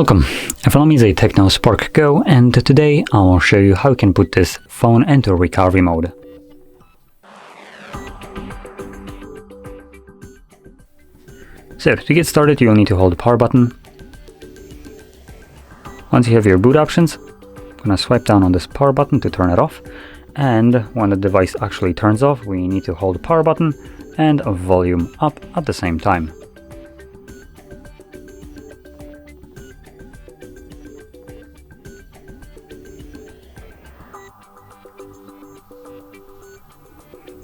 Welcome, follow me is a Tecno Spark Go, and today I will show you how you can put this phone into recovery mode. So to get started, you'll need to hold the power button. Once you have your boot options, I'm going to swipe down on this power button to turn it off, and when the device actually turns off, we need to hold the power button and a volume up at the same time.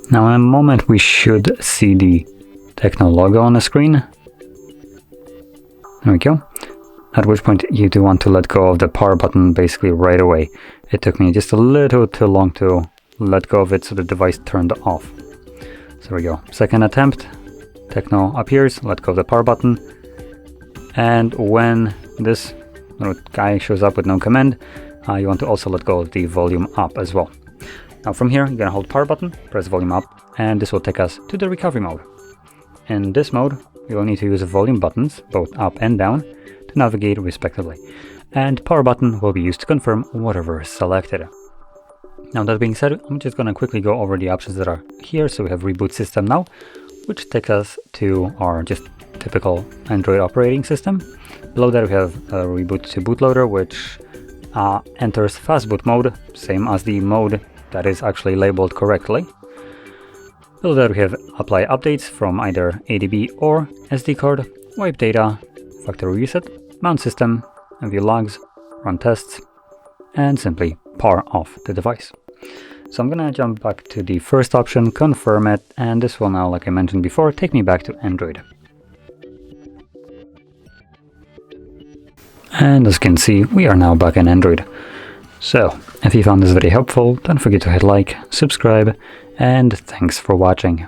Now in a moment we should see the Tecno logo on the screen. There we go. At which point you do want to let go of the power button basically right away. It took me just a little too long to let go of it, so the device turned off. So there we go. Second attempt, Tecno appears, let go of the power button. And when this little guy shows up with no command, you want to also let go of the volume up as well. Now from here, you're going to hold power button, press volume up, and this will take us to the recovery mode. In this mode, you'll need to use the volume buttons, both up and down, to navigate respectively. And power button will be used to confirm whatever is selected. Now that being said, I'm just going to quickly go over the options that are here. So we have reboot system now, which takes us to our just typical Android operating system. Below that we have a reboot to bootloader, which enters fastboot mode, same as the mode that is actually labeled correctly. Below that we have apply updates from either ADB or SD card, wipe data, factory reset, mount system, view logs, run tests, and simply power off the device. So I'm gonna jump back to the first option, confirm it, and this will now, like I mentioned before, take me back to Android. And as you can see, we are now back in Android. So, if you found this video helpful, don't forget to hit like, subscribe, and thanks for watching.